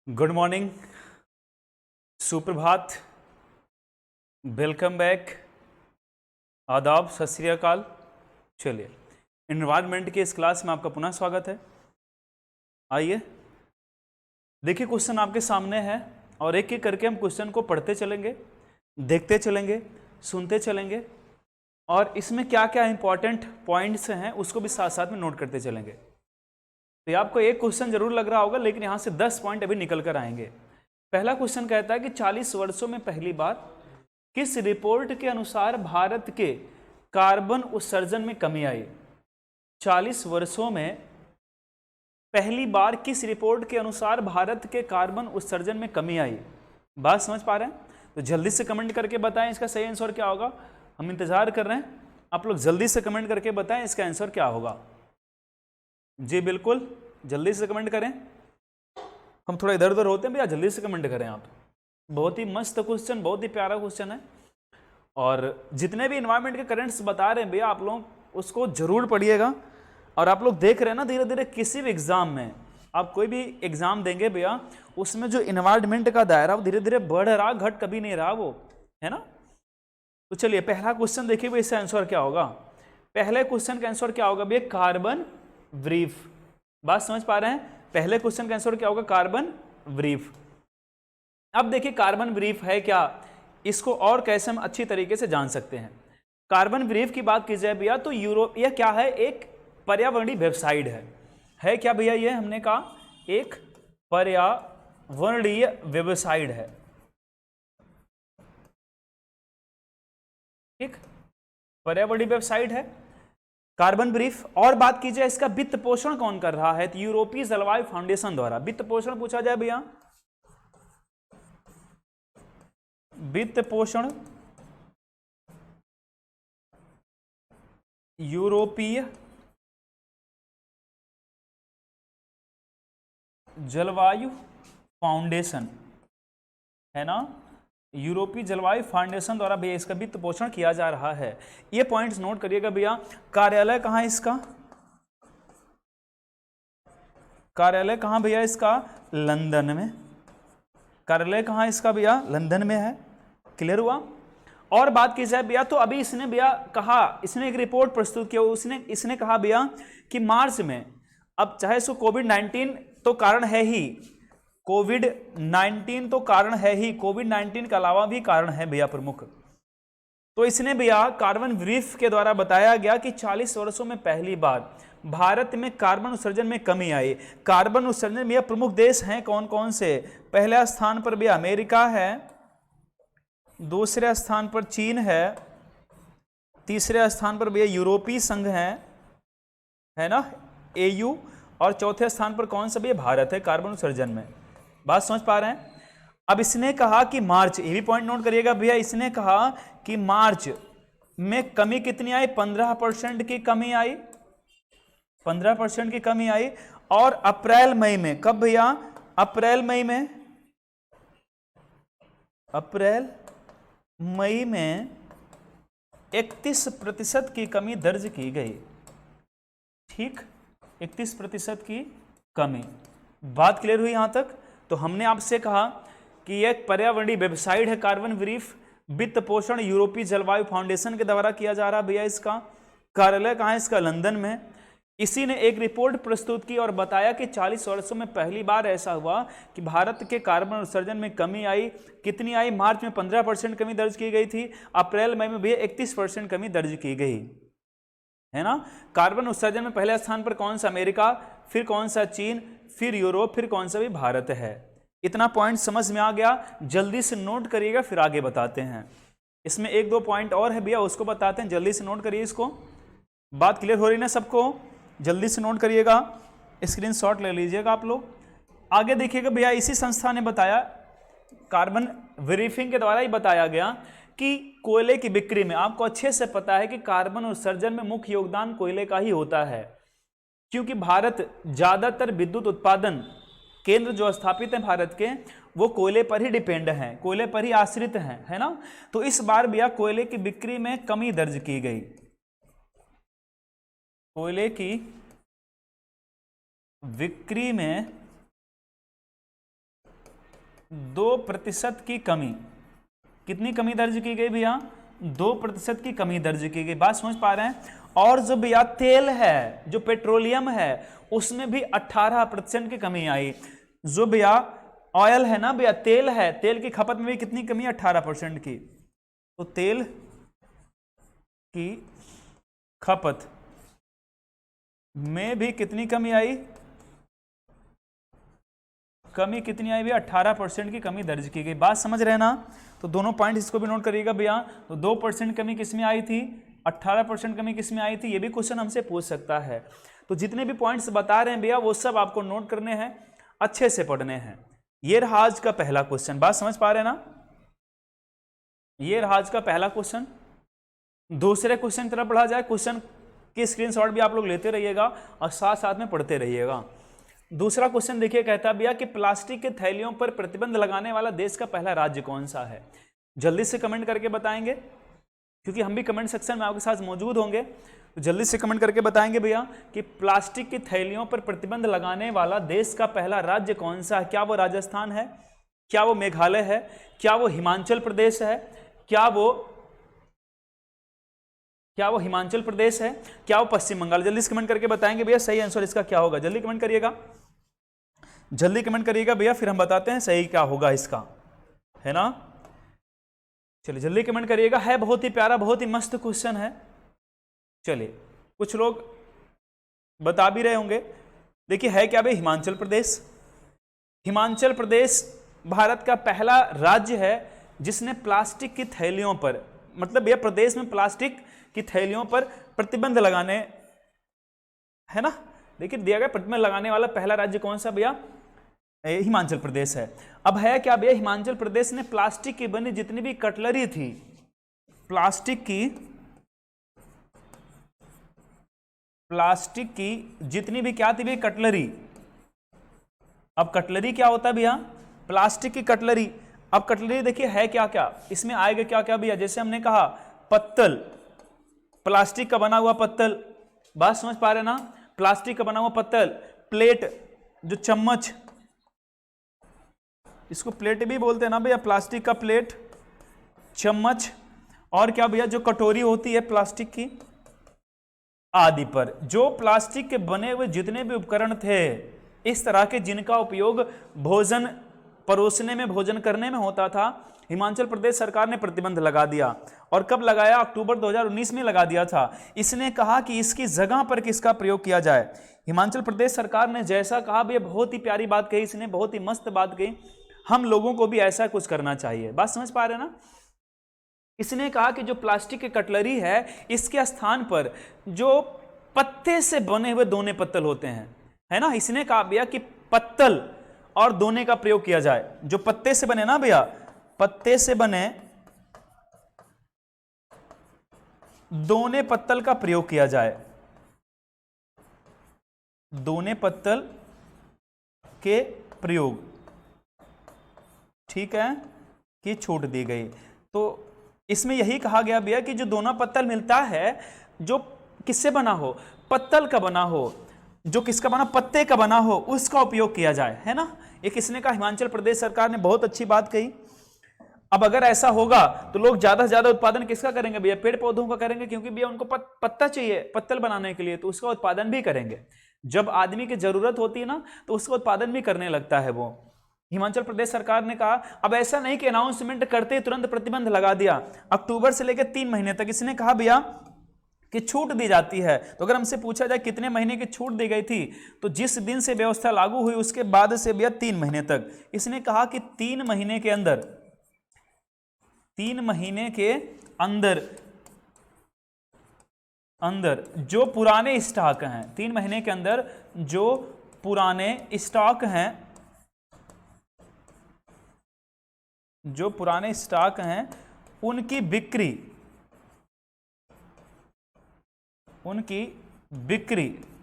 Good morning, सुप्रभात, welcome back, आदाब, सत श्री अकाल। चलिए, एनवायरनमेंट के इस क्लास में आपका पुनः स्वागत है। आइए देखिए, क्वेश्चन आपके सामने है और एक एक करके हम क्वेश्चन को पढ़ते चलेंगे, देखते चलेंगे, सुनते चलेंगे और इसमें क्या क्या इंपॉर्टेंट पॉइंट्स हैं उसको भी साथ साथ में नोट करते चलेंगे। तो ये आपको एक क्वेश्चन जरूर लग रहा होगा, लेकिन यहाँ से 10 पॉइंट अभी निकल कर आएंगे। पहला क्वेश्चन कहता है कि 40 वर्षों में पहली बार किस रिपोर्ट के अनुसार भारत के कार्बन उत्सर्जन में कमी आई। 40 वर्षों में पहली बार किस रिपोर्ट के अनुसार भारत के कार्बन उत्सर्जन में कमी आई। बात समझ पा रहे हैं? तो जल्दी से कमेंट करके बताएं इसका सही आंसर क्या होगा। हम इंतजार कर रहे हैं, आप लोग जल्दी से कमेंट करके बताएं इसका आंसर क्या होगा। जी बिल्कुल, जल्दी से कमेंट करें। हम थोड़ा इधर उधर होते हैं भैया, जल्दी से कमेंट करें आप। बहुत ही मस्त क्वेश्चन, बहुत ही प्यारा क्वेश्चन है और जितने भी इन्वायरमेंट के करंट्स बता रहे हैं भैया, आप लोग उसको जरूर पढ़िएगा। और आप लोग देख रहे हैं ना, धीरे धीरे किसी भी एग्जाम में आप कोई भी एग्जाम देंगे भैया, उसमें जो इन्वायरमेंट का दायरा वो धीरे धीरे बढ़ रहा, घट कभी नहीं रहा, वो है ना। तो चलिए पहला क्वेश्चन देखिए भैया, इसका आंसर क्या होगा। पहले क्वेश्चन का आंसर क्या होगा भैया? Carbon brief. बात समझ पा रहे हैं? पहले क्वेश्चन का आंसर क्या होगा? Carbon brief. अब देखिए कार्बन ब्रीफ है क्या, इसको और कैसे हम अच्छी तरीके से जान सकते हैं। कार्बन ब्रीफ की बात की जाए भैया तो यूरोप, यह क्या है? एक पर्यावरणीय वेबसाइट है क्या भैया? ये हमने कहा एक पर्यावरणीय वेबसाइट है, ठीक, पर्यावरणीय वेबसाइट है कार्बन ब्रीफ। और बात की जाए इसका वित्त पोषण कौन कर रहा है, तो यूरोपीय जलवायु फाउंडेशन द्वारा। वित्त पोषण पूछा जाए भैया, वित्त पोषण यूरोपीय जलवायु फाउंडेशन है ना, यूरोपीय जलवायु फाउंडेशन द्वारा भैया इसका वित्त पोषण किया जा रहा है। ये पॉइंट्स नोट करिएगा भैया। कार्यालय कहाँ है इसका? कार्यालय कहाँ भैया इसका? लंदन में। कार्यालय कहाँ इसका भैया? लंदन में है। क्लियर हुआ? और बात की जाए भैया तो अभी इसने भैया कहा, इसने एक रिपोर्ट प्रस्तुत किया, इसने कहा भैया कि मार्च में, अब चाहे सो कोविड-19 तो कारण है ही, कोविड-19 तो कारण है ही, कोविड-19 के अलावा भी कारण है भैया प्रमुख। तो इसने भैया कार्बन ब्रीफ के द्वारा बताया गया कि 40 वर्षों में पहली बार भारत में कार्बन उत्सर्जन में कमी आई। कार्बन उत्सर्जन में प्रमुख देश हैं कौन कौन से? पहले स्थान पर भैया अमेरिका है, दूसरे स्थान पर चीन है, तीसरे स्थान पर भैया यूरोपीय संघ है ना, एयू, और चौथे स्थान पर कौन सा भैया? भारत है कार्बन उत्सर्जन में। बात समझ पा रहे हैं? अब इसने कहा कि मार्च, ये भी पॉइंट नोट करिएगा भैया, इसने कहा कि मार्च में कमी कितनी आई? 15% की कमी आई, 15% की कमी आई। और अप्रैल मई में, कब भैया? अप्रैल मई में, अप्रैल मई में 31% की कमी दर्ज की गई, ठीक, 31% की कमी। बात क्लियर हुई यहां तक? तो हमने आपसे कहा कि यह एक पर्यावरणीय वेबसाइट है कार्बन ब्रीफ, वित्त पोषण यूरोपीय जलवायु फाउंडेशन के द्वारा किया जा रहा भैया। इसका कार्यालय कहाँ है इसका? लंदन में। इसी ने एक रिपोर्ट प्रस्तुत की और बताया कि 40 वर्षों में पहली बार ऐसा हुआ कि भारत के कार्बन उत्सर्जन में कमी आई। कितनी आई? मार्च में 15% कमी दर्ज की गई थी, अप्रैल मई में भी 31% कमी दर्ज की गई, है ना। कार्बन उत्सर्जन में पहले स्थान पर कौन सा? अमेरिका, फिर कौन सा? चीन, फिर यूरोप, फिर कौन सा भी? भारत है। इतना पॉइंट समझ में आ गया? जल्दी से नोट करिएगा, फिर आगे बताते हैं। इसमें एक दो पॉइंट और है भैया, उसको बताते हैं, जल्दी से नोट करिए इसको। बात क्लियर हो रही ना सबको? जल्दी से नोट करिएगा, स्क्रीनशॉट ले लीजिएगा आप लोग। आगे देखिएगा भैया, इसी संस्था ने बताया, कार्बन ब्रीफिंग के द्वारा ही बताया गया कि कोयले की बिक्री में, आपको अच्छे से पता है कि कार्बन उत्सर्जन में मुख्य योगदान कोयले का ही होता है, क्योंकि भारत ज्यादातर विद्युत उत्पादन केंद्र जो स्थापित है भारत के, वो कोयले पर ही डिपेंड हैं, कोयले पर ही आश्रित हैं, है ना। तो इस बार भैया कोयले की बिक्री में कमी दर्ज की गई, कोयले की बिक्री में 2% की कमी। कितनी कमी दर्ज की गई भैया? 2% की कमी दर्ज की गई। बात समझ पा रहे हैं? और जो भैया तेल है, जो पेट्रोलियम है, उसमें भी 18% की कमी आई। जो भैया ऑयल है ना भैया, तेल है, तेल की खपत में भी कितनी कमी? 18% की। तो तेल की खपत में भी कितनी कमी आई? कमी कितनी आई भैया? 18% की कमी दर्ज की गई। बात समझ रहे हैं ना? तो दोनों पॉइंट इसको भी नोट करिएगा भैया। तो 2% कमी किसमें आई थी? 18% कमी किसमें आई थी? ये भी क्वेश्चन हमसे पूछ सकता है। तो जितने भी पॉइंट्स बता रहे हैं भैया वो सब आपको नोट करने हैं, अच्छे से पढ़ने हैं। ये रहा आज का पहला क्वेश्चन। बात समझ पा रहे हैं ना? ये रहा आज का पहला क्वेश्चन। दूसरे क्वेश्चन की तरफ बढ़ा जाए। क्वेश्चन की स्क्रीनशॉट भी आप लोग लेते रहिएगा और साथ साथ में पढ़ते रहिएगा। दूसरा क्वेश्चन देखिए, कहता भैया कि प्लास्टिक के थैलियों पर प्रतिबंध लगाने वाला देश का पहला राज्य कौन सा है? जल्दी से कमेंट करके बताएंगे, क्योंकि हम भी कमेंट सेक्शन में आपके साथ मौजूद होंगे। तो जल्दी से कमेंट करके बताएंगे भैया कि प्लास्टिक की थैलियों पर प्रतिबंध लगाने वाला देश का पहला राज्य कौन सा है? क्या वो राजस्थान है? क्या वो मेघालय है? क्या वो हिमाचल प्रदेश है? क्या वो हिमाचल प्रदेश है? क्या वो पश्चिम बंगाल? जल्दी से कमेंट करके बताएंगे भैया सही आंसर इसका क्या होगा। जल्दी कमेंट करिएगा, जल्दी कमेंट करिएगा भैया, फिर हम बताते हैं सही क्या होगा इसका, है ना? चलिए जल्दी कमेंट करिएगा। है बहुत ही प्यारा, बहुत ही मस्त क्वेश्चन है। चलिए कुछ लोग बता भी रहे होंगे। देखिए है क्या भाई? हिमाचल प्रदेश। हिमाचल प्रदेश भारत का पहला राज्य है जिसने प्लास्टिक की थैलियों पर, मतलब यह प्रदेश में प्लास्टिक की थैलियों पर प्रतिबंध लगाने, है ना? देखिए दिया गया प्रतिबंध लगाने वाला पहला राज्य कौन सा भैया? हिमाचल प्रदेश है। अब है क्या भैया? हिमाचल प्रदेश ने प्लास्टिक की बनी जितनी भी कटलरी थी, प्लास्टिक की जितनी भी क्या थी भैया? कटलरी। अब कटलरी क्या होता है भैया? प्लास्टिक की कटलरी। अब कटलरी देखिए है क्या क्या, इसमें आएगा क्या क्या भैया? जैसे हमने कहा पत्तल, प्लास्टिक का बना हुआ पत्तल। बात समझ पा रहे ना? प्लास्टिक का बना हुआ पत्तल। प्लेट, जो चम्मच, इसको प्लेट भी बोलते हैं ना भैया, प्लास्टिक का प्लेट, चम्मच। और क्या भैया? जो कटोरी होती है प्लास्टिक की, आदि पर जो प्लास्टिक के बने हुए जितने भी उपकरण थे इस तरह के जिनका उपयोग भोजन परोसने में, भोजन करने में होता था, हिमाचल प्रदेश सरकार ने प्रतिबंध लगा दिया। और कब लगाया? अक्टूबर 2019 में लगा दिया था। इसने कहा कि इसकी जगह पर किसका प्रयोग किया जाए? हिमाचल प्रदेश सरकार ने जैसा कहा भैया, बहुत ही प्यारी बात कही इसने, बहुत ही मस्त बात कही। हम लोगों को भी ऐसा कुछ करना चाहिए। बात समझ पा रहे हैं ना? इसने कहा कि जो प्लास्टिक की कटलरी है इसके स्थान पर जो पत्ते से बने हुए दोने पत्तल होते हैं, है ना, इसने कहा भैया कि पत्तल और दोने का प्रयोग किया जाए। जो पत्ते से बने ना भैया, पत्ते से बने दोने पत्तल का प्रयोग किया जाए। दोने पत्तल के प्रयोग, ठीक है, कि छूट दी गई। तो इसमें यही कहा गया भैया कि जो दोना पत्तल मिलता है जो किससे बना हो? पत्तल का बना हो, जो किसका बना? पत्ते का बना हो, उसका उपयोग किया जाए, है ना? ये किसने कहा? हिमाचल प्रदेश सरकार ने बहुत अच्छी बात कही। अब अगर ऐसा होगा तो लोग ज्यादा से ज्यादा उत्पादन किसका करेंगे भैया? पेड़ पौधों का करेंगे, क्योंकि भैया उनको पत्ता चाहिए पत्तल बनाने के लिए, तो उसका उत्पादन भी करेंगे। जब आदमी की जरूरत होती है ना तो उसका उत्पादन भी करने लगता है वो। हिमाचल प्रदेश सरकार ने कहा, अब ऐसा नहीं कि अनाउंसमेंट करते तुरंत प्रतिबंध लगा दिया, अक्टूबर से लेकर 3 महीने तक इसने कहा भैया कि छूट दी जाती है। तो अगर हमसे पूछा जाए कितने महीने की छूट दी गई थी, तो जिस दिन से व्यवस्था लागू हुई उसके बाद से भैया 3 महीने तक। इसने कहा कि 3 महीने के अंदर, 3 महीने के अंदर जो पुराने स्टॉक हैं, 3 महीने के अंदर जो पुराने स्टॉक हैं, जो पुराने स्टॉक हैं उनकी बिक्री,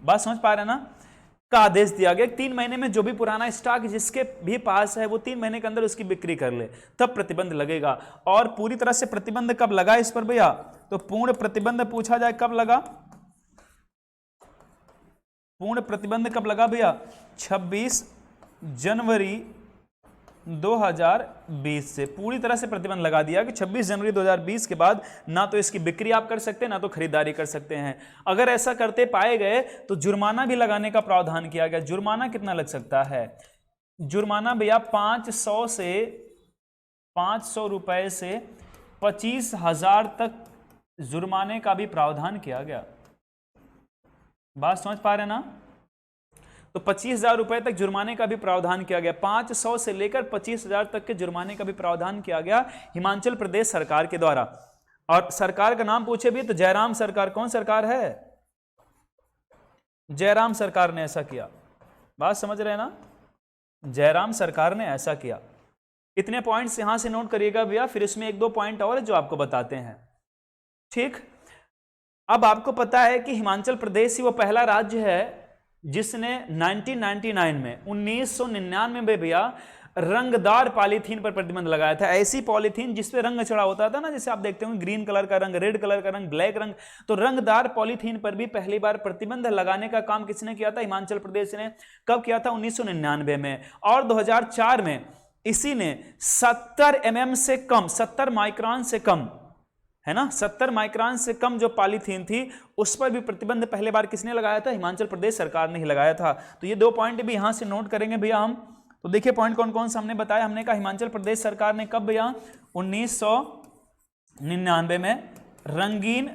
बात समझ पा रहे हैं ना, का आदेश दिया गया। 3 महीने में जो भी पुराना स्टॉक जिसके भी पास है वो 3 महीने के अंदर उसकी बिक्री कर ले, तब प्रतिबंध लगेगा। और पूरी तरह से प्रतिबंध कब लगा इस पर भैया? तो पूर्ण प्रतिबंध पूछा जाए कब लगा? पूर्ण प्रतिबंध कब लगा भैया? 26 जनवरी 2020 से पूरी तरह से प्रतिबंध लगा दिया कि 26 जनवरी 2020 के बाद ना तो इसकी बिक्री आप कर सकते हैं ना तो खरीदारी कर सकते हैं। अगर ऐसा करते पाए गए तो जुर्माना भी लगाने का प्रावधान किया गया। जुर्माना कितना लग सकता है? जुर्माना भैया 500 रुपए से 25,000 तक जुर्माने का भी प्रावधान किया गया। बात समझ पा रहे ना? तो 25,000 रुपए तक जुर्माने का भी प्रावधान किया गया। 500 से लेकर 25,000 तक के जुर्माने का भी प्रावधान किया गया हिमाचल प्रदेश सरकार के द्वारा। और सरकार का नाम पूछे भी तो जयराम सरकार। कौन सरकार है? जयराम सरकार ने ऐसा किया। बात समझ रहे हैं ना? जयराम सरकार ने ऐसा किया। इतने पॉइंट्स यहां से नोट करिएगा भैया, फिर इसमें एक दो पॉइंट और जो आपको बताते हैं। ठीक, अब आपको पता है कि हिमाचल प्रदेश ही वो पहला राज्य है जिसने 1999 में 1999 में भैया रंगदार पॉलीथीन पर प्रतिबंध लगाया था। ऐसी पॉलीथीन जिसपे रंग चढ़ा होता था ना, जैसे आप देखते हो ग्रीन कलर का रंग, रेड कलर का रंग, ब्लैक रंग, तो रंगदार पॉलीथीन पर भी पहली बार प्रतिबंध लगाने का काम किसने किया था? हिमाचल प्रदेश ने। कब किया था? 1999 में। और 2004 में इसी ने 70 mm से कम, 70 माइक्रोन से कम, है ना, 70 माइक्रोन से कम जो पॉलीथीन थी उस पर भी प्रतिबंध पहले बार किसने लगाया था? हिमाचल प्रदेश सरकार ने ही लगाया था। तो ये दो पॉइंट भी यहां से नोट करेंगे भैया हम। तो देखिए पॉइंट कौन कौन सा हमने बताया। हमने कहा हिमाचल प्रदेश सरकार ने कब भैया? 1999 में रंगीन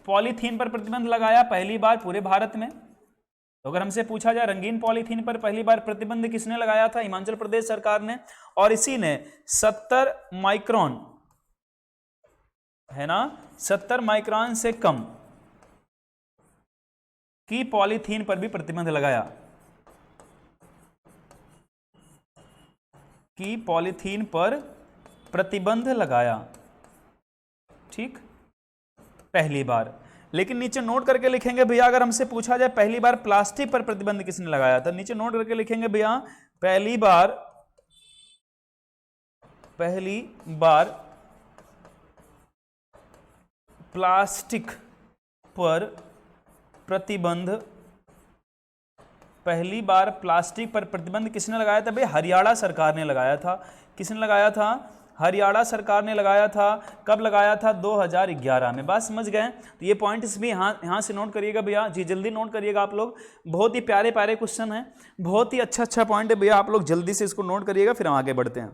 पॉलीथीन पर प्रतिबंध लगाया पहली बार पूरे भारत में। तो अगर हमसे पूछा जाए रंगीन पॉलीथीन पर पहली बार प्रतिबंध किसने लगाया था? हिमाचल प्रदेश सरकार ने। और इसी ने 70 माइक्रोन, है ना, 70 माइक्रोन से कम की पॉलीथीन पर भी प्रतिबंध लगाया। की पॉलीथीन पर प्रतिबंध लगाया, ठीक, पहली बार। लेकिन नीचे नोट करके लिखेंगे भैया, अगर हमसे पूछा जाए पहली बार प्लास्टिक पर प्रतिबंध किसने लगाया था, नीचे नोट करके लिखेंगे भैया पहली बार प्लास्टिक पर प्रतिबंध, पहली बार प्लास्टिक पर प्रतिबंध किसने लगाया था? भाई हरियाणा सरकार ने लगाया था। किसने लगाया था? हरियाणा सरकार ने लगाया था। कब लगाया था? 2011 में। बात समझ गए? तो ये पॉइंट्स भी यहाँ से नोट करिएगा भैया जी, जल्दी नोट करिएगा आप लोग। बहुत ही प्यारे प्यारे क्वेश्चन है, बहुत ही अच्छा पॉइंट है भैया, आप लोग जल्दी से इसको नोट करिएगा, फिर हम आगे बढ़ते हैं।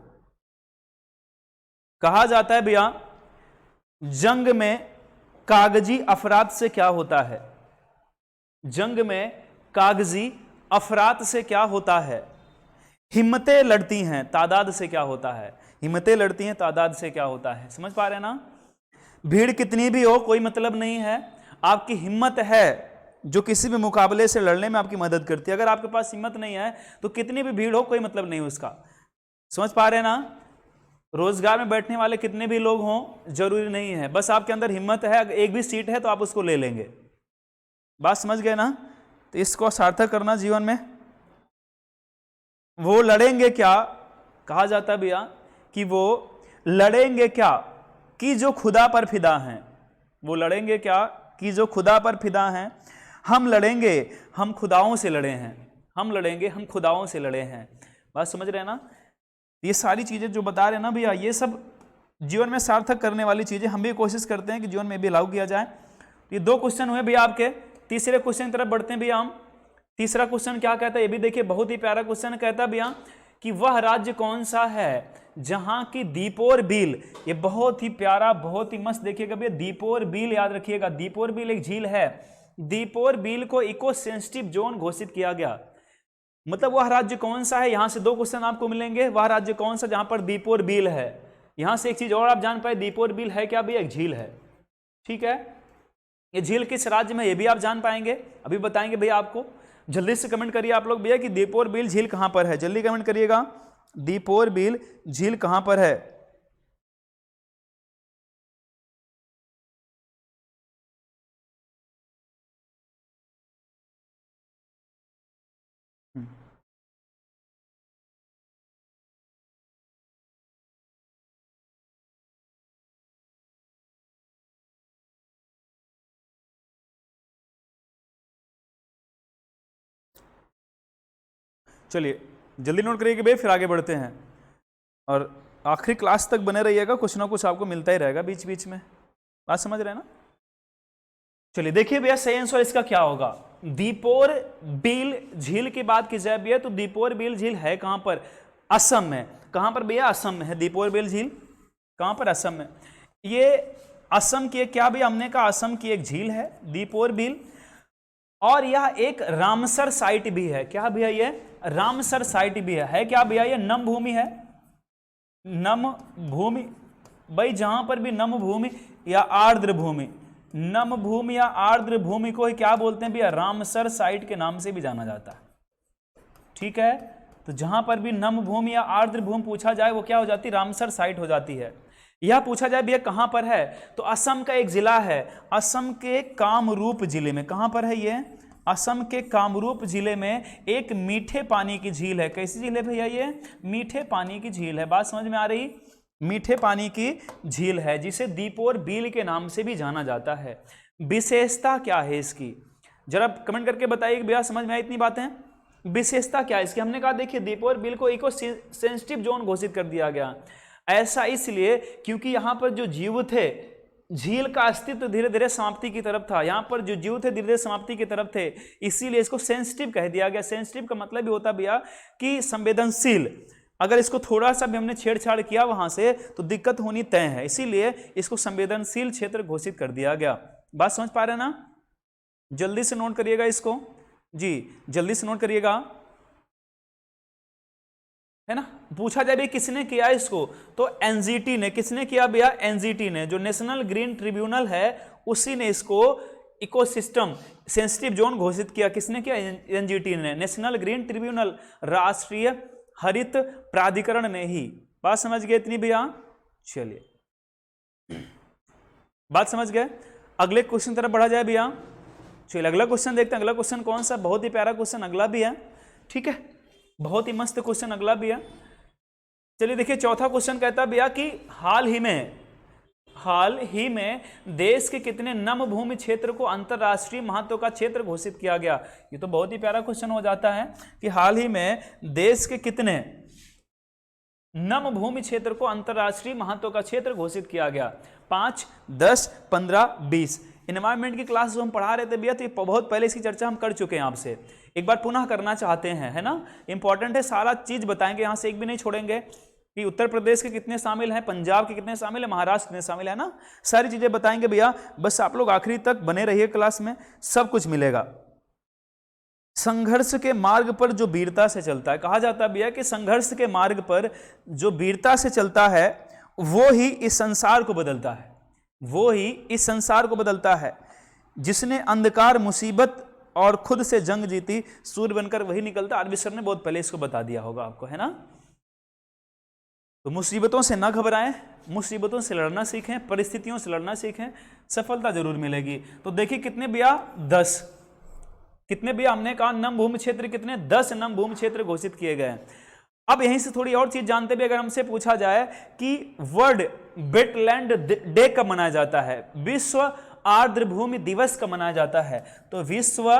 कहा जाता है भैया जंग में कागजी अफराद से क्या होता है? जंग में कागजी अफराद से क्या होता है? हिम्मतें लड़ती हैं, तादाद से क्या होता है? हिम्मतें लड़ती हैं, तादाद से क्या होता है? समझ पा रहे हैं ना? भीड़ कितनी भी हो कोई मतलब नहीं है, आपकी हिम्मत है जो किसी भी मुकाबले से लड़ने में आपकी मदद करती है। अगर आपके पास हिम्मत नहीं है तो कितनी भी भीड़ हो कोई मतलब नहीं उसका। समझ पा रहे हैं ना? रोजगार में बैठने वाले कितने भी लोग हों जरूरी नहीं है, बस आपके अंदर हिम्मत है, एक भी सीट है तो आप उसको ले लेंगे। बात समझ गए ना? तो इसको सार्थक करना जीवन में। वो लड़ेंगे क्या? कहा जाता है भैया कि वो लड़ेंगे क्या कि जो खुदा पर फिदा हैं। वो लड़ेंगे क्या कि जो खुदा पर फिदा हैं। हम लड़ेंगे, हम खुदाओं से लड़े हैं। हम लड़ेंगे, हम खुदाओं से लड़े हैं। बात समझ रहे हैं ना? ये सारी चीजें जो बता रहे हैं ना भैया, ये सब जीवन में सार्थक करने वाली चीजें हम भी कोशिश करते हैं कि जीवन में भी लागू किया जाए। ये दो क्वेश्चन हुए भैया आपके। तीसरे क्वेश्चन की तरफ बढ़ते हैं भैया हम। तीसरा क्वेश्चन क्या कहता है ये भी देखिए, बहुत ही प्यारा क्वेश्चन कहता है भैया कि वह राज्य कौन सा है जहां की दीपोर बील, ये बहुत ही प्यारा बहुत ही मस्त देखिएगा भैया, दीपोर बील याद रखिएगा। दीपोर बील एक झील है, दीपोर बील को इको सेंसिटिव जोन घोषित किया गया। मतलब वह राज्य कौन सा है, यहां से दो क्वेश्चन आपको मिलेंगे। वह राज्य कौन सा जहां पर दीपोर बील है। यहां से एक चीज और आप जान पाए, दीपोर बील है क्या भैया? एक झील है, ठीक है। ये झील किस राज्य में, ये भी आप जान पाएंगे, अभी बताएंगे भैया आपको। जल्दी से कमेंट करिए आप लोग भैया कि दीपोर बील झील कहां पर है, जल्दी कमेंट करिएगा, दीपोर बील झील कहां पर है। चलिए जल्दी नोट करिए कि भाई फिर आगे बढ़ते हैं। और आखिरी क्लास तक बने रहिएगा, कुछ ना कुछ आपको मिलता ही रहेगा बीच बीच में। बात समझ रहे हैं ना? चलिए देखिए भैया सही आंसर इसका क्या होगा। दीपोर बिल झील की बात की जाए भैया तो दीपोर बिल झील है कहां पर? असम में। कहां पर भैया? असम में है दीपोर बिल झील। कहां पर? असम में। ये असम की क्या भैया? हमने कहा असम की एक झील है दीपोर बिल, और यह एक रामसर साइट भी है। क्या भैया? ये रामसर साइट भी है क्या भैया? ये नम भूमि है, नम भूमि भाई, जहां पर भी नम भूमि या आर्द्र भूमि, नम भूमि या आर्द्र भूमि को ही क्या बोलते हैं भैया? रामसर साइट के नाम से भी जाना जाता है। ठीक है, तो जहां पर भी नम भूमि या आर्द्र भूमि पूछा जाए वो क्या हो जाती है? रामसर साइट हो जाती है। यह पूछा जाए भैया कहां पर है, तो असम का एक जिला है, असम के कामरूप जिले में। कहां पर है ये? असम के कामरूप जिले में एक मीठे पानी की झील है। कैसी झील है भैया? ये मीठे पानी की झील है। बात समझ में आ रही? मीठे पानी की झील है, जिसे दीपोर बिल के नाम से भी जाना जाता है। विशेषता क्या है इसकी, जरा कमेंट करके बताइए भैया, समझ में आई इतनी बातें? विशेषता क्या है इसकी? हमने कहा देखिए दीपोर बिल को इको सेंसिटिव जोन घोषित कर दिया गया। ऐसा इसलिए क्योंकि यहां पर जो जीव थे, झील का अस्तित्व धीरे धीरे समाप्ति की तरफ था। यहां पर जो जीव थे धीरे धीरे समाप्ति की तरफ थे, इसीलिए इसको सेंसिटिव कह दिया गया। सेंसिटिव का मतलब भी होता भैया कि संवेदनशील। अगर इसको थोड़ा सा भी हमने छेड़छाड़ किया वहां से तो दिक्कत होनी तय है, इसीलिए इसको संवेदनशील क्षेत्र घोषित कर दिया गया। बात समझ पा रहे हैं ना? जल्दी से नोट करिएगा इसको जी, जल्दी से नोट करिएगा, है ना? पूछा जाए भी किसने किया इसको, तो एनजीटी ने। किसने किया भैया? एनजीटी ने। जो नेशनल ग्रीन ट्रिब्यूनल है उसी ने इसको इकोसिस्टम सेंसिटिव जोन घोषित किया। किसने किया? एनजीटी ने, नेशनल ग्रीन ट्रिब्यूनल, राष्ट्रीय हरित प्राधिकरण ने ही। बात समझ गए इतनी भैया? चलिए बात समझ गए। अगले क्वेश्चन तरफ बढ़ा जाए भैया। चलिए अगला क्वेश्चन देखते हैं। अगला क्वेश्चन कौन सा? बहुत ही प्यारा क्वेश्चन अगला भी है। ठीक है, बहुत ही मस्त क्वेश्चन अगला भी है। चलिए देखिए चौथा क्वेश्चन कहता भैया कि हाल ही में देश के कितने नम भूमि क्षेत्र को अंतरराष्ट्रीय महत्व का क्षेत्र घोषित किया गया। ये तो बहुत ही प्यारा क्वेश्चन हो जाता है कि हाल ही में देश के कितने नम भूमि क्षेत्र को अंतरराष्ट्रीय महत्व का क्षेत्र घोषित किया गया। 5, 10, 15, 20। एनवायरमेंट की क्लास जो हम पढ़ा रहे थे भैया, तो ये बहुत पहले इसकी चर्चा हम कर चुके हैं आपसे, एक बार पुनः करना चाहते हैं, है ना? इंपॉर्टेंट है, सारा चीज बताएंगे, यहां से एक भी नहीं छोड़ेंगे कि उत्तर प्रदेश के कितने शामिल हैं, पंजाब के कितने शामिल है, महाराष्ट्र कितने शामिल है ना, सारी चीजें बताएंगे भैया। बस आप लोग आखिरी तक बने रहिए, क्लास में सब कुछ मिलेगा। संघर्ष के मार्ग पर जो वीरता से चलता है, कहा जाता है भैया कि संघर्ष के मार्ग पर जो वीरता से चलता है वो ही इस संसार को बदलता है, वो ही इस संसार को बदलता है। जिसने अंधकार, मुसीबत और खुद से जंग जीती, सूर्य बनकर वही निकलता। आरबी सर ने बहुत पहले इसको बता दिया होगा आपको, है ना? तो मुसीबतों से ना घबराएं, मुसीबतों से लड़ना सीखें, परिस्थितियों से लड़ना सीखें, सफलता जरूर मिलेगी। तो देखिए कितने भैया? 10। कितने भैया? हमने कहा नम भूमि क्षेत्र कितने? 10 नम भूमि क्षेत्र घोषित किए गए। अब यहीं से थोड़ी और चीज जानते भी, अगर हमसे पूछा जाए कि वर्ल्ड वेटलैंड डे कब मनाया जाता है, विश्व आर्द्र भूमि दिवस कब मनाया जाता है, तो विश्व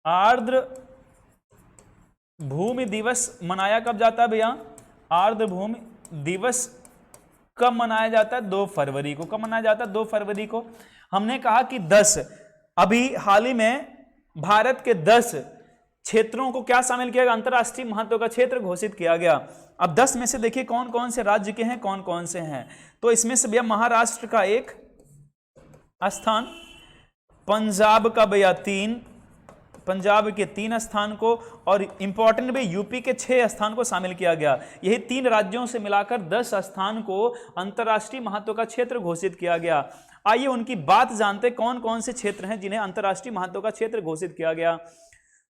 आर्द्र भूमि दिवस मनाया कब जाता है भैया? आर्द्र भूमि दिवस कब मनाया जाता है? 2 फरवरी को। कब मनाया जाता है? 2 फरवरी को। हमने कहा कि 10, अभी हाल ही में भारत के 10 क्षेत्रों को क्या शामिल किया गया? अंतरराष्ट्रीय महत्व का क्षेत्र घोषित किया गया। अब 10 में से देखिए कौन कौन से राज्य के हैं, कौन कौन से हैं। तो इसमें से भैया महाराष्ट्र का 1 स्थान, पंजाब का भैया 3, पंजाब के 3 स्थान को, और इंपॉर्टेंट भी यूपी के 6 स्थान को शामिल किया गया। यही 3 राज्यों से मिलाकर 10 स्थान को अंतरराष्ट्रीय महत्व का क्षेत्र घोषित किया गया। आइए उनकी बात जानते, कौन कौन से क्षेत्र हैं जिन्हें अंतरराष्ट्रीय महत्व का क्षेत्र घोषित किया गया।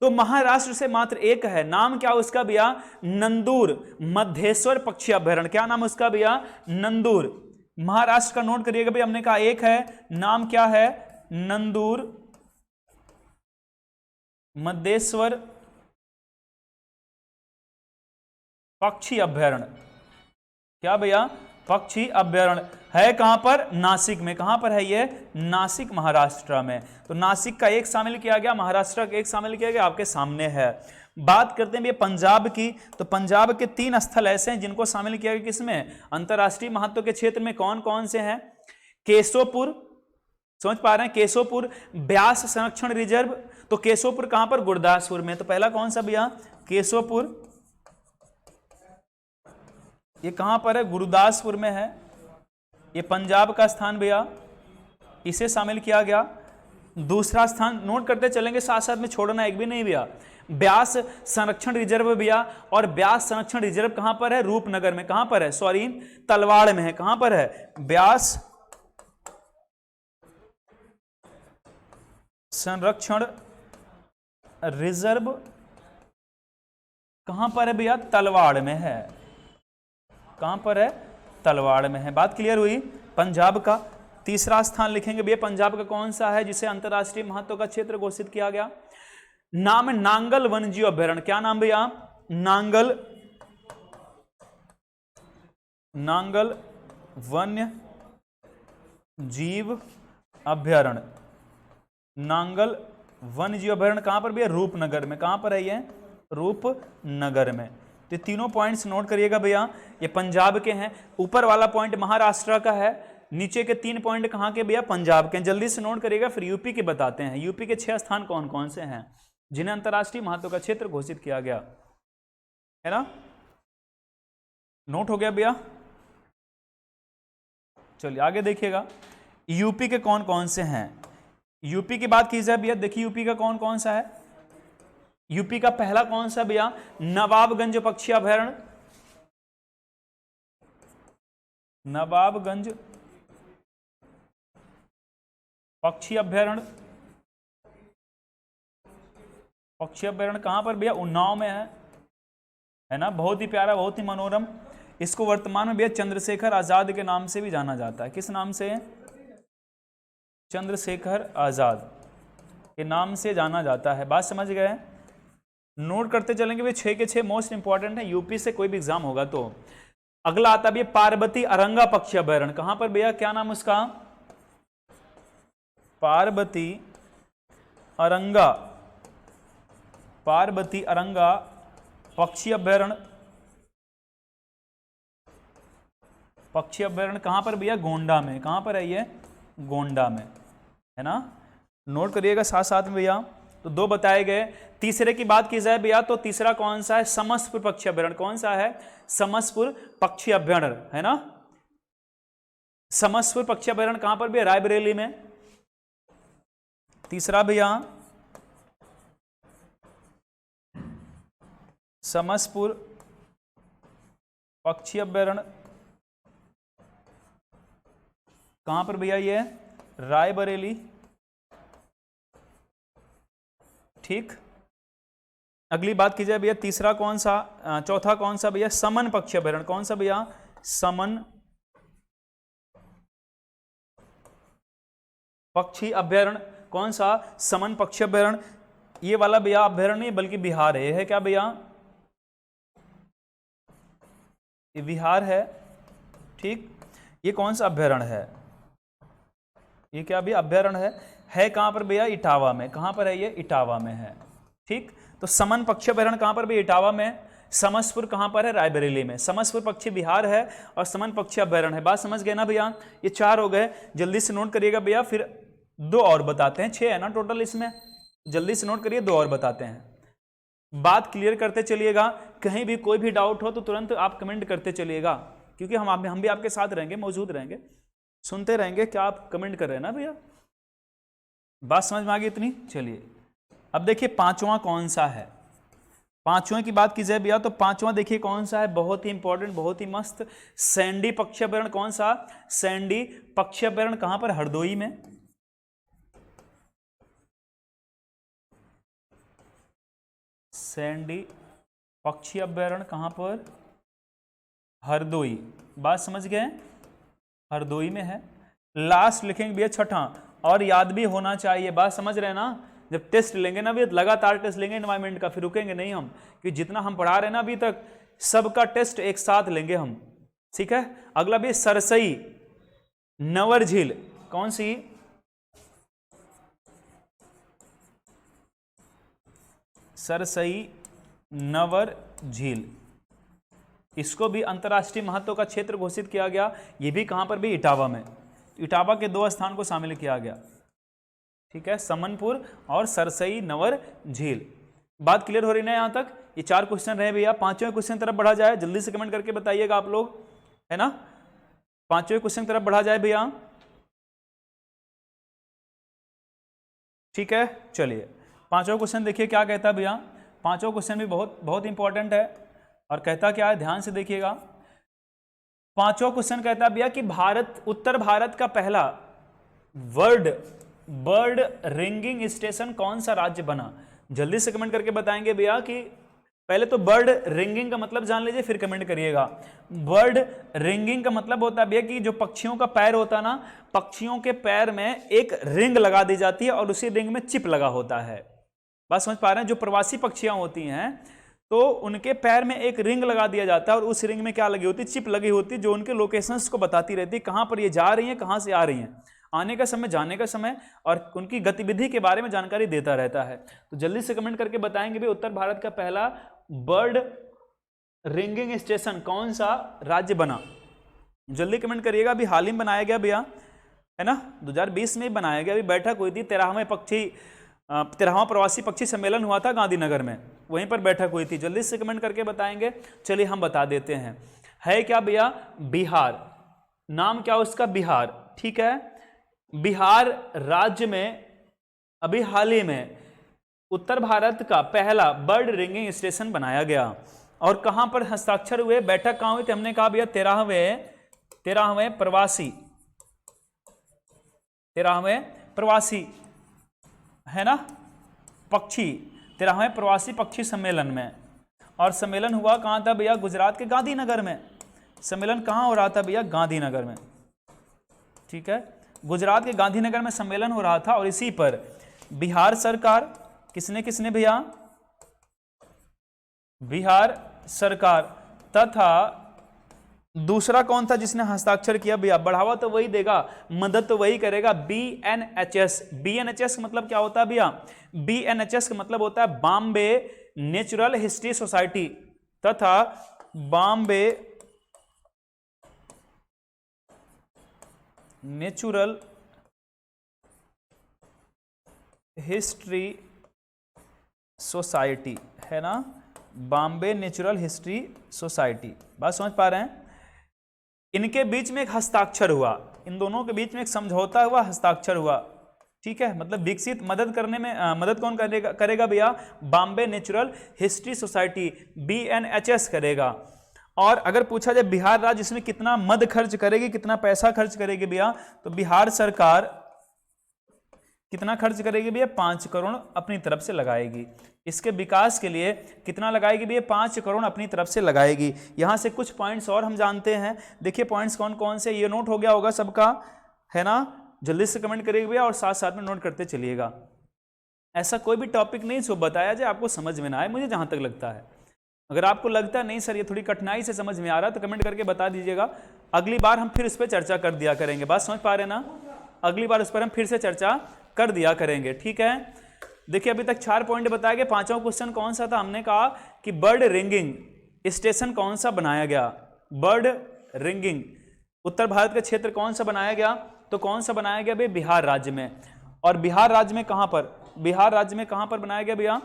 तो महाराष्ट्र से मात्र एक है, नाम क्या उसका भैया? नंदूर मध्य पक्षी अभ्यारण्य। क्या नाम उसका भैया? नंदूर। महाराष्ट्र का नोट करिएगा भैया, हमने कहा एक है, नाम क्या है? नंदूर मध्य पक्षी अभ्यारण्य। क्या भैया? पक्षी अभ्यारण्य है कहां पर? नासिक में। कहां पर है ये? नासिक, महाराष्ट्र में। तो नासिक का 1 शामिल किया गया, महाराष्ट्र का 1 शामिल किया गया, आपके सामने है। बात करते हैं भैया पंजाब की, तो पंजाब के 3 स्थल ऐसे हैं जिनको शामिल किया गया किसमें, अंतरराष्ट्रीय महत्व के क्षेत्र में। कौन कौन से हैं? केशोपुर, समझ पा रहे हैं, केशोपुर ब्यास संरक्षण रिजर्व, तो केशोपुर कहां पर, गुरदासपुर में। तो पहला कौन सा भैया, केशोपुर, ये कहां पर है, गुरदासपुर में है, ये पंजाब का स्थान भैया, इसे शामिल किया गया। दूसरा स्थान नोट करते चलेंगे, साथ साथ में छोड़ना एक भी नहीं भैया, ब्यास संरक्षण रिजर्व भैया, और ब्यास संरक्षण रिजर्व कहां पर है, रूपनगर में। कहां पर है, सॉरी तलवाड़ में है। कहां पर है, ब्यास संरक्षण रिजर्व कहां पर है भैया, तलवाड़ में है। कहां पर है, तलवाड़ में है। बात क्लियर हुई। पंजाब का तीसरा स्थान लिखेंगे भैया, पंजाब का कौन सा है जिसे अंतरराष्ट्रीय महत्व का क्षेत्र घोषित किया गया? नाम है नांगल वन्यजीव अभ्यारण्य। क्या नाम भैया, नांगल वन्य जीव अभ्यारण्य। नांगल वन्य जीव अभ्यारण्य कहां पर भैया, रूपनगर में। कहां पर है ये, रूपनगर में। तो तीनों पॉइंट्स नोट करिएगा भैया, ये पंजाब के हैं। ऊपर वाला पॉइंट महाराष्ट्र का है, नीचे के 3 पॉइंट कहां के भैया, पंजाब के। जल्दी से नोट करिएगा, फिर यूपी के बताते हैं। यूपी के 6 स्थान कौन कौन से हैं जिन्हें अंतरराष्ट्रीय महत्व का क्षेत्र घोषित किया गया है ना। नोट हो गया भैया, चलिए आगे देखिएगा। यूपी के कौन कौन से हैं, यूपी की बात की जाए भैया, देखिए यूपी का कौन कौन सा है। यूपी का पहला कौन सा भैया, नवाबगंज पक्षी अभयारण्य। नवाबगंज पक्षी अभयारण्य। पक्षी अभयारण्य कहां पर भैया, उन्नाव में है ना। बहुत ही प्यारा, बहुत ही मनोरम। इसको वर्तमान में भैया चंद्रशेखर आजाद के नाम से भी जाना जाता है। किस नाम से, चंद्रशेखर आजाद के नाम से जाना जाता है। बात समझ गए। नोट करते चलेंगे भैया, 6 के 6 मोस्ट इंपॉर्टेंट है, यूपी से कोई भी एग्जाम होगा तो। अगला आता है भैया पार्वती अरंगा पक्षी अभयारण्य। कहां पर भैया, क्या नाम उसका, पार्वती अरंगा पक्षी अभयारण्य। पक्षी अभयारण्य कहां पर भैया, गोंडा में। कहां पर है ये, गोंडा में है ना। नोट करिएगा साथ साथ में भैया। तो 2 बताए गए। तीसरे की बात की जाए भैया, तो तीसरा कौन सा है, समस्तपुर पक्षी अभयारण्य। कौन सा है, समस्तपुर पक्षी अभयारण्य है ना। समस्तपुर पक्षी अभयारण्य कहां पर भैया, रायबरेली में। तीसरा भैया समस्तपुर पक्षी अभयारण्य कहां पर भैया, ये रायबरेली। ठीक, अगली बात की जाए भैया, तीसरा कौन सा, चौथा कौन सा भैया, समन पक्षी अभयारण्य। कौन सा भैया, समन पक्षी अभयारण्य। कौन सा, समन पक्षी अभयारण्य। ये वाला भैया अभयारण्य नहीं बल्कि बिहार है। ये है क्या भैया, ये बिहार है। ठीक, ये कौन सा अभयारण्य है, ये क्या भैया अभयारण्य है कहां पर भैया, इटावा में। कहां पर है ये, इटावा में है। ठीक, तो समन पक्षी अभयारण्य कहां पर भैया, इटावा में। समस्तपुर कहां पर है, रायबरेली में। समस्तपुर पक्षी बिहार है और समन पक्षी अभयारण्य है। बात समझ गए ना भैया, ये 4 हो गए। जल्दी से नोट करिएगा भैया, फिर 2 और बताते हैं। 6 है ना टोटल इसमें, जल्दी से नोट करिए, 2 और बताते हैं। बात क्लियर करते चलिएगा, कहीं भी कोई भी डाउट हो तो तुरंत आप कमेंट करते चलिएगा, क्योंकि हम भी आपके साथ रहेंगे, मौजूद रहेंगे, सुनते रहेंगे क्या आप कमेंट कर रहे हैं ना भैया। बात समझ में आ गई इतनी। चलिए अब देखिए पांचवा कौन सा है। पांचवें की बात की जाए भैया, तो पांचवा देखिए कौन सा है, बहुत ही इंपॉर्टेंट, बहुत ही मस्त। सैंडी पक्षी अभयारण्य। कौन सा, सैंडी पक्षी अभयारण्य। कहां पर, हरदोई में। सैंडी पक्षी अभयारण्य कहां पर, हरदोई। बात समझ गए, हरदोई में है। लास्ट लिखेंगे भैया छठा, और याद भी होना चाहिए। बात समझ रहे हैं ना, जब टेस्ट लेंगे ना भैया, लगातार टेस्ट लेंगे एनवायरमेंट का, फिर रुकेंगे नहीं हम, क्योंकि जितना हम पढ़ा रहे हैं ना अभी तक, सबका टेस्ट एक साथ लेंगे हम। ठीक है, अगला भी सरसई नवर झील। कौन सी, सरसई नवर झील, इसको भी अंतर्राष्ट्रीय महत्व का क्षेत्र घोषित किया गया। ये भी कहां पर भी, इटावा में। इटावा के 2 स्थान को शामिल किया गया। ठीक है, समनपुर और सरसई नवर झील। बात क्लियर हो रही ना यहां तक? ये 4 क्वेश्चन रहे भैया। 5वें क्वेश्चन तरफ बढ़ा जाए, जल्दी से कमेंट करके बताइएगा आप लोग, है ना। 5वें क्वेश्चन तरफ बढ़ा जाए भैया। ठीक है, चलिए 5वां क्वेश्चन देखिए क्या कहता है भैया। 5वां क्वेश्चन भी बहुत बहुत इंपॉर्टेंट है और कहता क्या है, ध्यान से देखिएगा। 5वां क्वेश्चन कहता है भैया कि भारत, उत्तर भारत का पहला बर्ड रिंगिंग स्टेशन कौन सा राज्य बना? जल्दी से कमेंट करके बताएंगे भैया कि पहले तो बर्ड रिंगिंग का मतलब जान लीजिए, फिर कमेंट करिएगा। बर्ड रिंगिंग का मतलब होता है भैया कि जो पक्षियों का पैर होता है ना, पक्षियों के पैर में एक रिंग लगा दी जाती है और उसी रिंग में चिप लगा होता है। बात समझ पा रहे हैं? जो प्रवासी पक्षियां होती हैं तो उनके पैर में एक रिंग लगा दिया जाता है और उस रिंग में क्या लगी होती है, चिप लगी होती है, जो उनके लोकेशंस को बताती रहती है, कहां पर ये जा रही हैं, कहां से आ रही हैं, आने का समय, जाने का समय और उनकी गतिविधि के बारे में जानकारी देता रहता है। तो जल्दी से कमेंट करके बताएंगे भी उत्तर भारत का पहला बर्ड रिंगिंग स्टेशन कौन सा राज्य बना? जल्दी कमेंट करिएगा। अभी हाल ही में बनाया गया भैया, है ना, 2020 में बनाया गया। अभी बैठक हुई थी, 13वां प्रवासी पक्षी सम्मेलन हुआ था गांधीनगर में, वहीं पर बैठक हुई थी। जल्दी से कमेंट करके बताएंगे। चलिए हम बता देते हैं। है क्या भैया? बिहार। नाम क्या उसका? बिहार। ठीक है, बिहार राज्य में अभी हाल ही में उत्तर भारत का पहला बर्ड रिंगिंग स्टेशन बनाया गया। और कहां पर हस्ताक्षर हुए, बैठक कहां हुई थी? हमने कहा भैया 13वें प्रवासी, है ना, पक्षी, 13वें प्रवासी पक्षी सम्मेलन में। और सम्मेलन हुआ कहां था भैया? गुजरात के गांधीनगर में। सम्मेलन कहां हो रहा था भैया? गांधीनगर में। ठीक है, गुजरात के गांधीनगर में सम्मेलन हो रहा था और इसी पर बिहार सरकार, किसने भैया? बिहार सरकार तथा दूसरा कौन था जिसने हस्ताक्षर किया भैया? बढ़ावा तो वही देगा, मदद तो वही करेगा, BNHS। BNHS का मतलब क्या होता है भैया? BNHS का मतलब होता है बॉम्बे नेचुरल हिस्ट्री सोसाइटी तथा बॉम्बे नेचुरल हिस्ट्री सोसाइटी, है ना, बॉम्बे नेचुरल हिस्ट्री सोसाइटी। बात समझ पा रहे हैं? इनके बीच में एक हस्ताक्षर हुआ, इन दोनों के बीच में एक समझौता हुआ, हस्ताक्षर हुआ। ठीक है, मतलब विकसित मदद करने में मदद कौन करेगा भैया? Bombay natural history society, BNHS करेगा। और अगर पूछा जाए बिहार राज्य इसमें कितना मद खर्च करेगी, कितना पैसा खर्च करेगी भैया, तो बिहार सरकार कितना खर्च करेगी भैया? 5 करोड़ अपनी तरफ से लगाएगी। इसके विकास के लिए कितना लगाएगी भैया? 5 करोड़ अपनी तरफ से लगाएगी। यहां से कुछ पॉइंट्स और हम जानते हैं, देखिए पॉइंट्स कौन कौन से, ये नोट हो गया होगा सबका, है ना। जल्दी से कमेंट करिएगा भैया और साथ साथ में नोट करते चलिएगा। ऐसा कोई भी टॉपिक नहीं जो बताया जाए आपको समझ में ना आए, मुझे जहां तक लगता है। अगर आपको लगता है नहीं सर ये थोड़ी कठिनाई से समझ में आ रहा है तो कमेंट करके बता दीजिएगा, अगली बार हम फिर इस पर चर्चा कर दिया करेंगे। बात समझ पा रहे हैं ना? अगली बार इस पर हम फिर से चर्चा कर दिया करेंगे। ठीक है, देखिए अभी तक 4 पॉइंट बताया गया। 5वां क्वेश्चन कौन सा था? हमने कहा कि बर्ड रिंगिंग स्टेशन कौन सा बनाया गया? बर्ड रिंगिंग उत्तर भारत का क्षेत्र कौन सा बनाया गया? तो कौन सा बनाया गया भाई? बिहार राज्य में। और बिहार राज्य में कहां पर? बिहार राज्य में कहां पर बनाया गया भैया?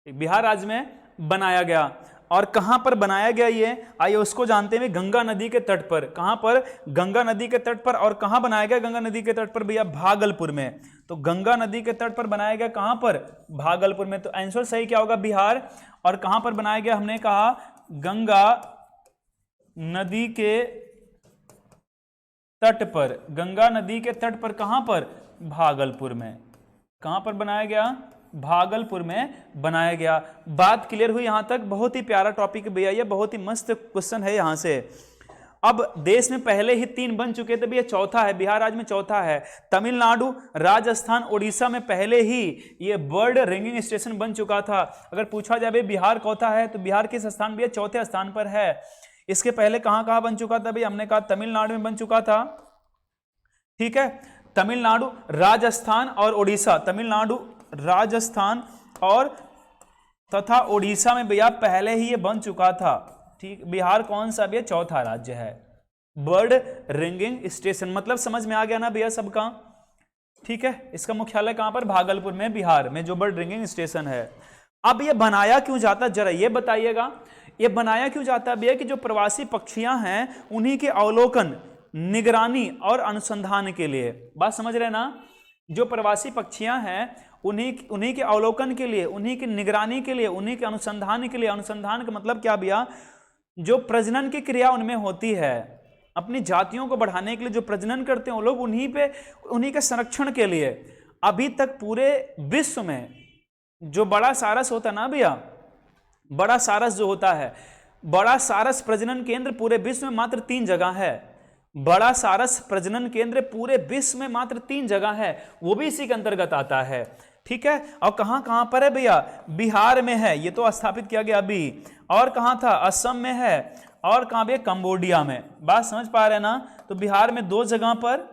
बिहार राज्य में बनाया गया। और कहां पर बनाया गया ये आइए उसको जानते हैं। गंगा नदी के तट पर। कहां पर? गंगा नदी के तट पर। और कहां बनाया गया गंगा नदी के तट पर भैया? भागलपुर में। तो गंगा नदी के तट पर बनाया गया, कहां पर? भागलपुर में। तो आंसर सही क्या होगा? बिहार। और कहां पर बनाया गया? हमने कहा गंगा नदी के तट पर। गंगा नदी के तट पर कहां पर? भागलपुर में। कहां पर बनाया गया? भागलपुर में बनाया गया। बात क्लियर हुई यहां तक? बहुत ही प्यारा टॉपिक भैया, ये बहुत ही मस्त क्वेश्चन है यहां से। अब देश में पहले ही 3 बन चुके थे भैया, चौथा है बिहार राज्य में, चौथा है। तमिलनाडु, राजस्थान, उड़ीसा में पहले ही ये बर्ड रिंगिंग स्टेशन बन चुका था। अगर पूछा जाए बिहार चौथा है तो बिहार किस स्थान भैया? चौथे स्थान पर है। इसके पहले कहां कहां बन चुका था भैया? हमने कहा तमिलनाडु में बन चुका था। ठीक है, तमिलनाडु, राजस्थान और उड़ीसा। तमिलनाडु, राजस्थान और तथा उड़ीसा में भैया पहले ही ये बन चुका था। ठीक, बिहार कौन सा भैया? चौथा राज्य है। बर्ड रिंगिंग स्टेशन मतलब समझ में आ गया ना भैया सबका? ठीक है, इसका मुख्यालय कहां पर? भागलपुर में, बिहार में, जो बर्ड रिंगिंग स्टेशन है। अब ये बनाया क्यों जाता, जरा ये बताइएगा। ये बनाया क्यों जाता है भैया कि जो प्रवासी पक्षियां हैं उन्हीं के अवलोकन, निगरानी और अनुसंधान के लिए। बात समझ रहे ना? जो प्रवासी पक्षियां हैं उन्हीं के अवलोकन के लिए, उन्हीं की निगरानी के लिए, उन्हीं के अनुसंधान के लिए। अनुसंधान का मतलब क्या भैया? जो प्रजनन की क्रिया उनमें होती है, अपनी जातियों को बढ़ाने के लिए जो प्रजनन करते हैं वो लोग, उन्हीं के संरक्षण के लिए। अभी तक पूरे विश्व में जो बड़ा सारस होता है ना भैया, बड़ा सारस जो होता है, बड़ा सारस प्रजनन केंद्र पूरे विश्व में मात्र 3 जगह है। बड़ा सारस प्रजनन केंद्र पूरे विश्व में मात्र 3 जगह है, वो भी इसी के अंतर्गत आता है। ठीक है, और कहां कहां पर है भैया? बिहार में है, ये तो स्थापित किया गया अभी। और कहां था? असम में है। और कहां भैया? कंबोडिया में। बात समझ पा रहे हैं ना? तो बिहार में 2 जगह पर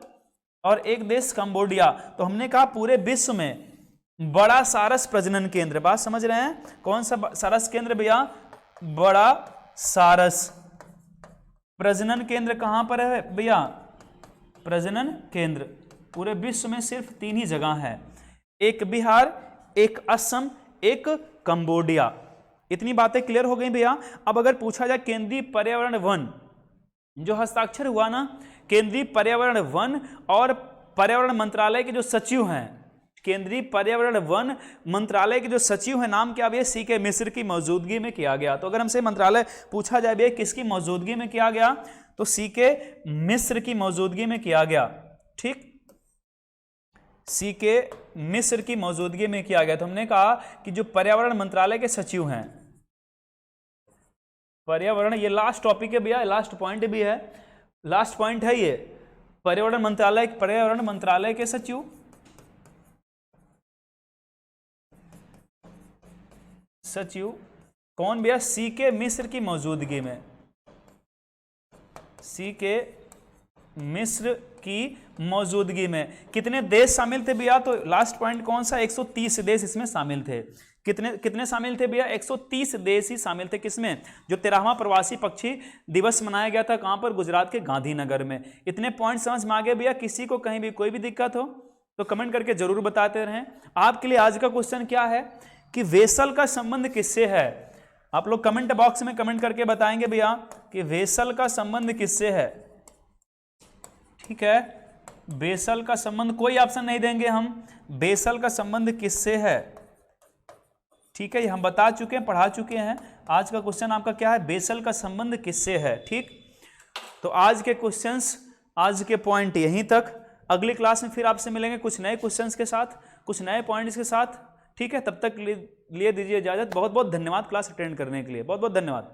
और एक देश कंबोडिया। तो हमने कहा पूरे विश्व में बड़ा सारस प्रजनन केंद्र। बात समझ रहे हैं? कौन सा सारस केंद्र भैया? बड़ा सारस प्रजनन केंद्र कहां पर है भैया? प्रजनन केंद्र पूरे विश्व में सिर्फ 3 ही जगह है, एक बिहार, एक असम, एक कंबोडिया। इतनी बातें क्लियर हो गई भैया। अब अगर पूछा जाए केंद्रीय पर्यावरण वन, जो हस्ताक्षर हुआ ना, केंद्रीय पर्यावरण वन और पर्यावरण मंत्रालय के जो सचिव हैं, केंद्रीय पर्यावरण वन मंत्रालय के जो सचिव हैं, नाम क्या भैया? सीके मिश्र की मौजूदगी में किया गया। तो अगर हमसे मंत्रालय पूछा जाए भैया किसकी मौजूदगी में किया गया, तो सीके मिश्र की मौजूदगी में किया गया। ठीक, सीके मिश्र की मौजूदगी में किया गया। तो हमने कहा कि जो पर्यावरण मंत्रालय के सचिव हैं, पर्यावरण, ये लास्ट टॉपिक है भैया, लास्ट पॉइंट भी है, लास्ट पॉइंट है ये। पर्यावरण मंत्रालय के सचिव कौन भैया? सीके मिश्र की मौजूदगी में। सीके मिश्र की मौजूदगी में कितने देश शामिल थे भैया? तो लास्ट पॉइंट कौन सा? 130 देश इसमें शामिल थे। कितने शामिल थे भैया? 130 देश ही शामिल थे। किसमें? जो 13वां प्रवासी पक्षी दिवस मनाया गया था, कहां पर? गुजरात के गांधीनगर में। इतने पॉइंट समझ में आ गए भैया? किसी को कहीं भी कोई भी दिक्कत हो तो कमेंट करके जरूर बताते रहें। आपके लिए आज का क्वेश्चन क्या है कि वेसल का संबंध किससे है? आप लोग कमेंट बॉक्स में कमेंट करके बताएंगे भैया कि वेसल का संबंध किससे है। ठीक है, बेसल का संबंध, कोई ऑप्शन नहीं देंगे हम, बेसल का संबंध किससे है। ठीक है, ये हम बता चुके हैं, पढ़ा चुके हैं। आज का क्वेश्चन आपका क्या है? बेसल का संबंध किससे है। ठीक, तो आज के क्वेश्चंस, आज के पॉइंट यहीं तक। अगली क्लास में फिर आपसे मिलेंगे कुछ नए क्वेश्चंस के साथ, कुछ नए पॉइंट्स के साथ। ठीक है, तब तक लिए दीजिए इजाजत। बहुत बहुत धन्यवाद क्लास अटेंड करने के लिए, बहुत बहुत धन्यवाद।